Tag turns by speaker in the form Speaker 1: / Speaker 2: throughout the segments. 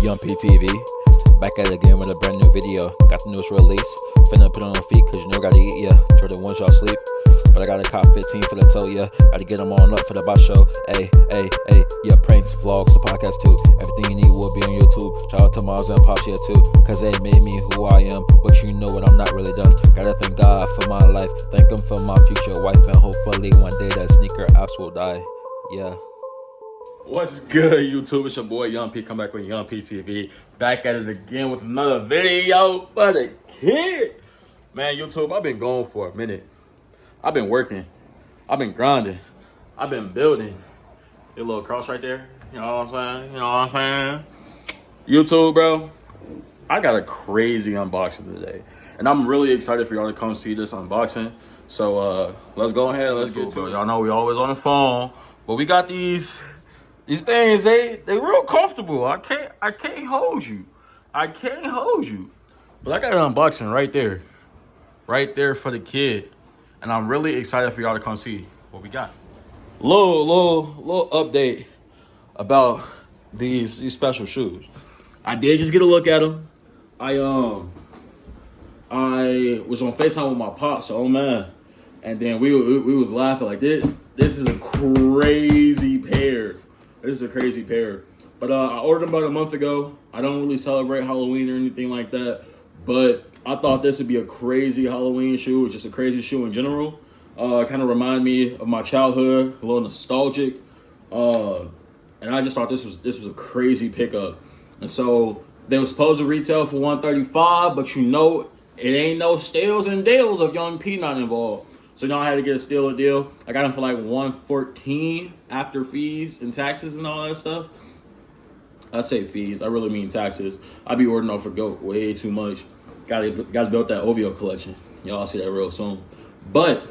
Speaker 1: Young PTV, back at it again with a brand new video. Got the newest release, finna put it on feet cause you know gotta eat, yeah. Jordan 1 y'all sleep, but I got a cop 15 for the toe, yeah. Gotta get them on up for the boss show, ayy, yeah. Pranks, vlogs, the podcast too. Everything you need will be on YouTube. Shout out to Mars and Pops here too, cause they made me who I am. But you know what, I'm not really done. Gotta thank God for my life, thank him for my future wife, and hopefully one day that sneaker apps will die, yeah.
Speaker 2: What's good, YouTube? It's your boy Young P. Come back with Young PTV. Back at it again with another video for the kid. Man, YouTube, I've been going for a minute. I've been working. I've been grinding. I've been building. A little cross right there. You know what I'm saying? You know what I'm saying? YouTube, bro, I got a crazy unboxing today. And I'm really excited for y'all to come see this unboxing. So, let's go ahead and let's get to it. Y'all know we always on the phone. But we got these things, they real comfortable. I can't hold you. I can't hold you. But I got an unboxing right there. Right there for the kid. And I'm really excited for y'all to come see what we got. Little update about these special shoes. I did just get a look at them. I was on FaceTime with my pops, oh man. And then we was laughing like this is a crazy pair. This is a crazy pair. But I ordered them about a month ago. I don't really celebrate Halloween or anything like that. But I thought this would be a crazy Halloween shoe. Just a crazy shoe in general. Kind of remind me of my childhood. A little nostalgic. And I just thought this was a crazy pickup. And so they were supposed to retail for $135. But you know, it ain't no steals and deals of Young P not involved. So now I had to get a steal deal. I got them for like $114 after fees and taxes and all that stuff. I say fees, I really mean taxes. I be ordering off for GOAT way too much. Got to build that OVO collection. Y'all see that real soon. But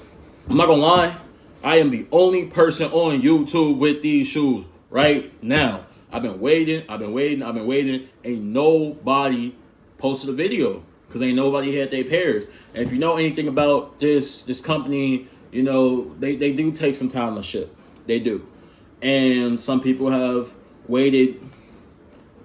Speaker 2: I'm not gonna lie, I am the only person on YouTube with these shoes right now. I've been waiting. Ain't nobody posted a video. Because ain't nobody had their pairs. And if you know anything about this company, you know, they do take some time to ship. They do. And some people have waited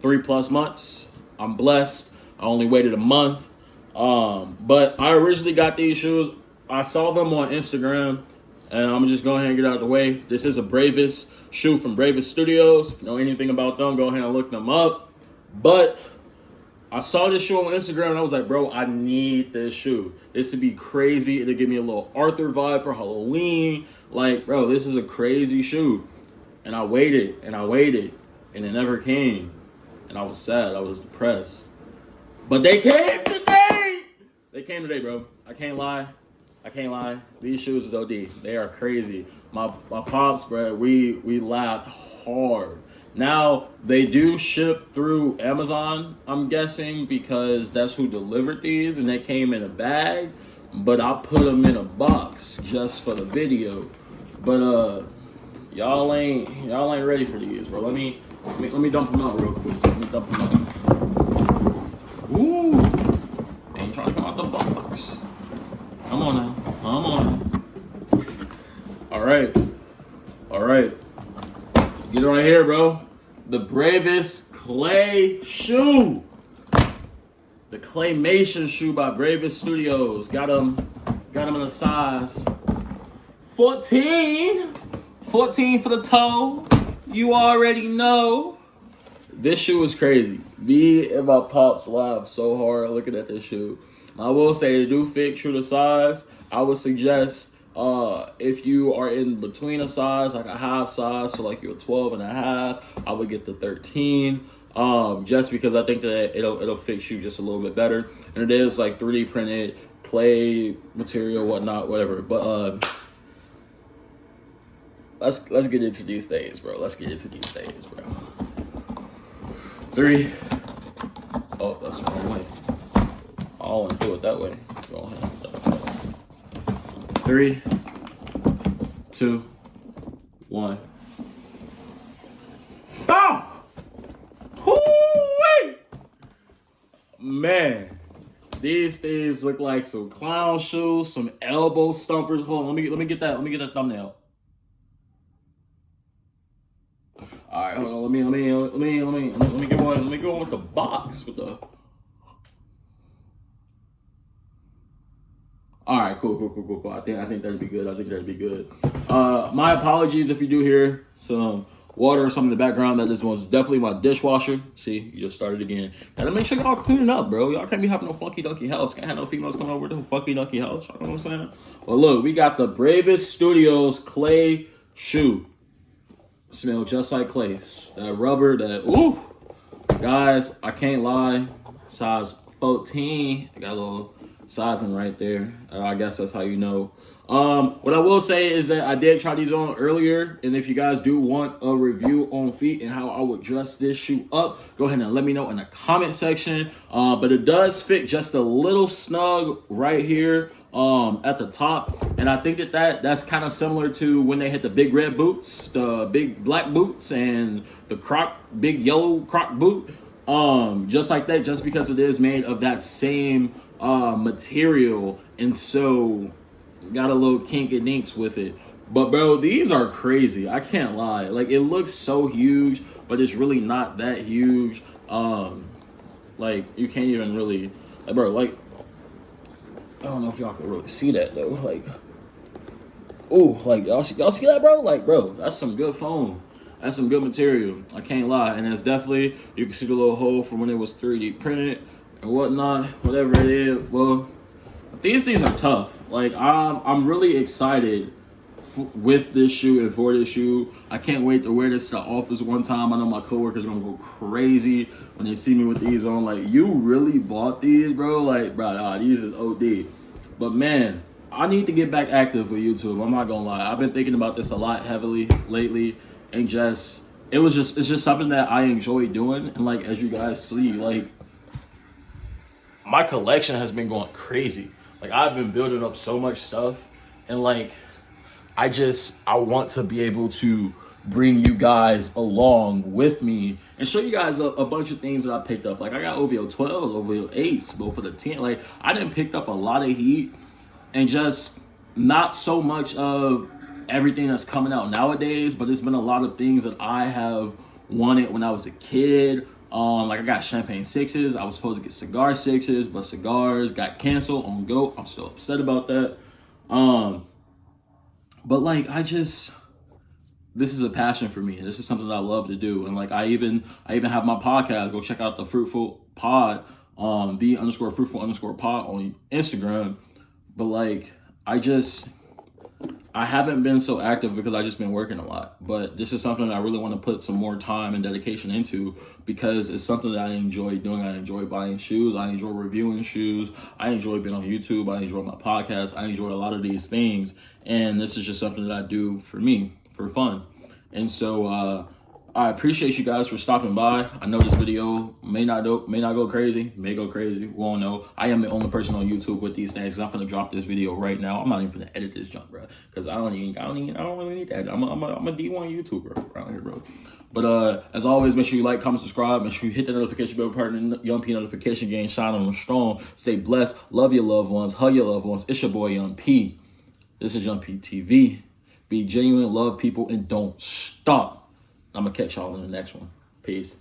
Speaker 2: 3+ months. I'm blessed. I only waited a month. But I originally got these shoes. I saw them on Instagram. And I'm just going ahead and get out of the way. This is a Bravest shoe from Bravest Studios. If you know anything about them, go ahead and look them up. But I saw this shoe on Instagram and I was like, bro, I need this shoe. This would be crazy. It'll give me a little Arthur vibe for Halloween. Like, bro, this is a crazy shoe. And I waited and and it never came. And I was sad. I was depressed. But they came today. They came today, bro. I can't lie. These shoes is OD. They are crazy. My pops, bro, we laughed hard. Now, they do ship through Amazon, I'm guessing, because that's who delivered these, and they came in a bag, but I put them in a box just for the video. But, y'all ain't ready for these, bro. Let me dump them out real quick. Let me dump them out. Ooh. Ain't trying to come out the box. Come on now. All right. Get it right here, bro. The Bravest clay shoe. The claymation shoe by Bravest Studios. Got them in a size 14. 14 for the toe. You already know. This shoe is crazy. Me and my pops laughed so hard looking at this shoe. I will say they do fit true to size. I would suggest if you are in between a size, like a half size, so like you're 12 and a half, I would get the 13. Just because I think that it'll fit you just a little bit better. And it is like 3D printed clay material, whatnot, whatever. But let's get into these things, bro. 3. Oh, that's the wrong way. I don't want to do it that way. Go ahead. 3, 2, 1. Boom! Hoo-wee! Man, these things look like some clown shoes, some elbow stumpers. Hold on, let me get that thumbnail. All right, hold on. Let me get one. Let me go with the box with the. All right, cool. I think that'd be good. My apologies if you do hear some water or something in the background. That is most definitely my dishwasher. See, you just started again. Gotta make sure y'all clean it up, bro. Y'all can't be having no funky dunky house. Can't have no females coming over to the funky dunky house. You know what I'm saying? Well, look, we got the Bravest Studios clay shoe. Smell just like clay. That rubber, ooh. Guys, I can't lie. Size 14. I got a little sizing right there. I guess that's how you know. What I will say is that I did try these on earlier, and if you guys do want a review on feet and how I would dress this shoe up, go ahead and let me know in the comment section. But it does fit just a little snug right here at the top, and I think that's kind of similar to when they hit the big red boots, the big black boots, and the big yellow Croc boot. Just like that, just because it is made of that same material, and so got a little kink and dinks with it. But bro, these are crazy. I can't lie. Like, it looks so huge, but it's really not that huge. Like, you can't even really, like, bro, like, I don't know if y'all can really see that though. Like, ooh, like y'all see that, bro? Like, bro, that's some good foam. That's some good material. I can't lie. And it's definitely, you can see the little hole from when it was 3D printed and whatnot, whatever it is. Well, these things are tough. Like, I'm really excited with this shoe and for this shoe. I can't wait to wear this to the office one time. I know my coworkers are gonna go crazy when they see me with these on. Like, you really bought these, bro? Like, bro, these is OD. But man, I need to get back active with YouTube. I'm not gonna lie. I've been thinking about this a lot heavily lately, and it's just something that I enjoy doing. And like, as you guys see, like, my collection has been going crazy. Like, I've been building up so much stuff, and like, I want to be able to bring you guys along with me and show you guys a bunch of things that I picked up. Like, I got OVO 12s, OVO 8s, both for the 10. Like, I done picked up a lot of heat, and just not so much of everything that's coming out nowadays, but it's been a lot of things that I have wanted when I was a kid. Like, I got champagne 6s. I was supposed to get cigar 6s, but cigars got canceled on GOAT. I'm still upset about that. But like, this is a passion for me. This is something that I love to do. And like, I even have my podcast. Go check out the Fruitful Pod, the_Fruitful_Pod on Instagram. But like, I haven't been so active because I just been working a lot. But this is something that I really want to put some more time and dedication into, because it's something that I enjoy doing. I enjoy buying shoes. I enjoy reviewing shoes. I enjoy being on YouTube. I enjoy my podcast. I enjoy a lot of these things. And this is just something that I do for me, for fun. And so I appreciate you guys for stopping by. I know this video may not go crazy, may go crazy. We won't know. I am the only person on YouTube with these things. I'm gonna drop this video right now. I'm not even gonna edit this junk, bro, because I don't really need that. I'm a D1 YouTuber around here, bro. But as always, make sure you like, comment, subscribe. Make sure you hit the notification bell, partner. Young P notification game, shine on strong. Stay blessed. Love your loved ones. Hug your loved ones. It's your boy Young P. This is Young P TV. Be genuine, love people, and don't stop. I'm going to catch y'all in the next one. Peace.